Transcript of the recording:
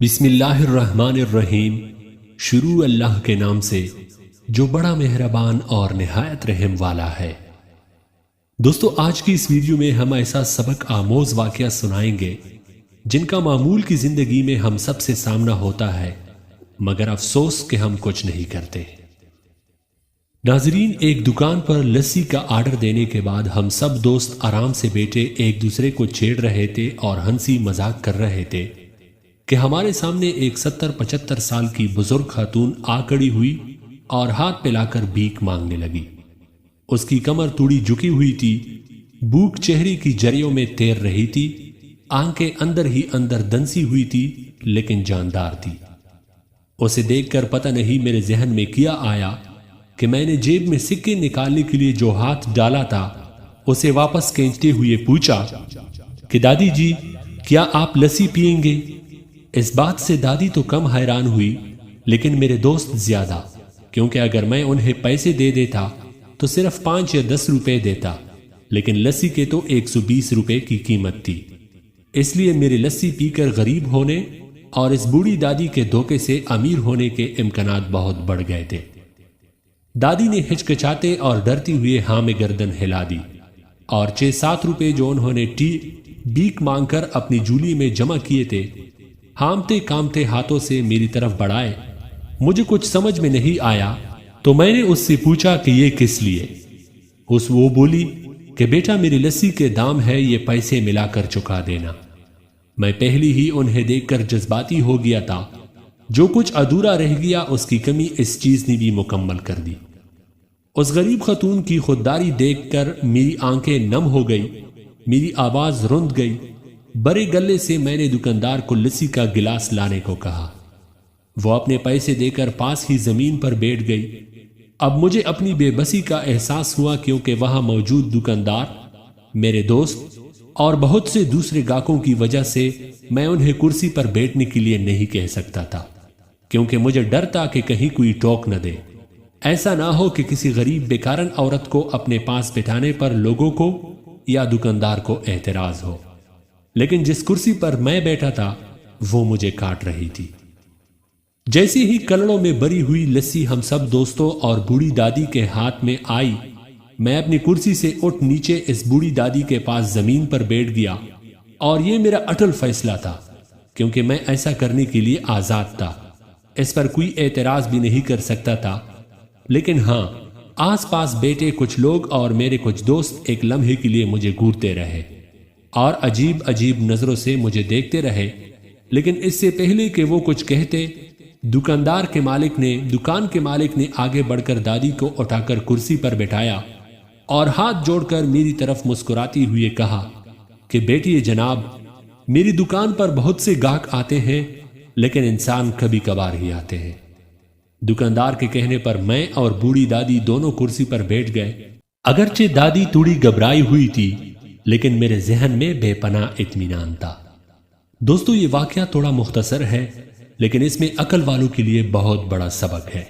بسم اللہ الرحمن الرحیم۔ شروع اللہ کے نام سے جو بڑا مہربان اور نہایت رحم والا ہے۔ دوستو، آج کی اس ویڈیو میں ہم ایسا سبق آموز واقعہ سنائیں گے جن کا معمول کی زندگی میں ہم سب سے سامنا ہوتا ہے، مگر افسوس کہ ہم کچھ نہیں کرتے۔ ناظرین، ایک دکان پر لسی کا آرڈر دینے کے بعد ہم سب دوست آرام سے بیٹھے ایک دوسرے کو چھیڑ رہے تھے اور ہنسی مذاق کر رہے تھے کہ ہمارے سامنے ایک 70-75 سال کی بزرگ خاتون آ کڑی ہوئی اور ہاتھ پھیلا کر بھیک مانگنے لگی۔ اس کی کمر توڑی جھکی ہوئی تھی، بھوک چہرے کی جریوں میں تیر رہی تھی، آنکھیں اندر ہی اندر دنسی ہوئی تھی لیکن جاندار تھی۔ اسے دیکھ کر پتہ نہیں میرے ذہن میں کیا آیا کہ میں نے جیب میں سکے نکالنے کے لیے جو ہاتھ ڈالا تھا اسے واپس کھینچتے ہوئے پوچھا کہ دادی جی، کیا آپ لسی پیئیں گے؟ اس بات سے دادی تو کم حیران ہوئی لیکن میرے دوست زیادہ، کیونکہ اگر میں انہیں پیسے دے دیتا تو صرف 5 یا 10 روپے دیتا، لیکن لسی کے تو 120 روپے کی قیمت تھی۔ اس لیے میرے لسی پی کر غریب ہونے اور اس بوڑھی دادی کے دھوکے سے امیر ہونے کے امکانات بہت بڑھ گئے تھے۔ دادی نے ہچکچاتے اور ڈرتی ہوئے ہاں میں گردن ہلا دی اور 6-7 روپے جو انہوں نے بھیک مانگ کر اپنی جھولی میں جمع کیے تھے ہامتے کامتے ہاتھوں سے میری طرف بڑھائے۔ مجھے کچھ سمجھ میں نہیں آیا تو میں نے اس سے پوچھا کہ یہ کس لیے؟ وہ بولی کہ بیٹا، میری لسی کے دام ہے، یہ پیسے ملا کر چکا دینا۔ میں پہلی ہی انہیں دیکھ کر جذباتی ہو گیا تھا، جو کچھ ادھورا رہ گیا اس کی کمی اس چیز نے بھی مکمل کر دی۔ اس غریب خاتون کی خودداری دیکھ کر میری آنکھیں نم ہو گئی، میری آواز رند گئی۔ بڑے گلے سے میں نے دکاندار کو لسی کا گلاس لانے کو کہا۔ وہ اپنے پیسے دے کر پاس ہی زمین پر بیٹھ گئی۔ اب مجھے اپنی بے بسی کا احساس ہوا، کیونکہ وہاں موجود دکاندار، میرے دوست اور بہت سے دوسرے گاہکوں کی وجہ سے میں انہیں کرسی پر بیٹھنے کے لیے نہیں کہہ سکتا تھا، کیونکہ مجھے ڈر تھا کہ کہیں کوئی ٹوک نہ دے۔ ایسا نہ ہو کہ کسی غریب بیکارن عورت کو اپنے پاس بٹھانے پر لوگوں کو یا دکاندار کو اعتراض ہو۔ لیکن جس کرسی پر میں بیٹھا تھا وہ مجھے کاٹ رہی تھی۔ جیسے ہی کلڑوں میں بری ہوئی لسی ہم سب دوستوں اور بوڑھی دادی کے ہاتھ میں آئی، میں اپنی کرسی سے اٹھ نیچے اس بوڑھی دادی کے پاس زمین پر بیٹھ گیا، اور یہ میرا اٹل فیصلہ تھا، کیونکہ میں ایسا کرنے کے لیے آزاد تھا۔ اس پر کوئی اعتراض بھی نہیں کر سکتا تھا۔ لیکن ہاں، آس پاس بیٹھے کچھ لوگ اور میرے کچھ دوست ایک لمحے کے لیے مجھے گھورتے رہے اور عجیب عجیب نظروں سے مجھے دیکھتے رہے، لیکن اس سے پہلے کہ وہ کچھ کہتے، دکان کے مالک نے آگے بڑھ کر دادی کو اٹھا کر کرسی پر بٹھایا اور ہاتھ جوڑ کر میری طرف مسکراتی ہوئے کہا کہ بیٹی جناب، میری دکان پر بہت سے گاہک آتے ہیں لیکن انسان کبھی کبھار ہی آتے ہیں۔ دکاندار کے کہنے پر میں اور بوڑھی دادی دونوں کرسی پر بیٹھ گئے۔ اگرچہ دادی تھوڑی گھبرائی ہوئی تھی لیکن میرے ذہن میں بے پناہ اطمینان تھا۔ دوستو، یہ واقعہ تھوڑا مختصر ہے لیکن اس میں عقل والوں کے لیے بہت بڑا سبق ہے۔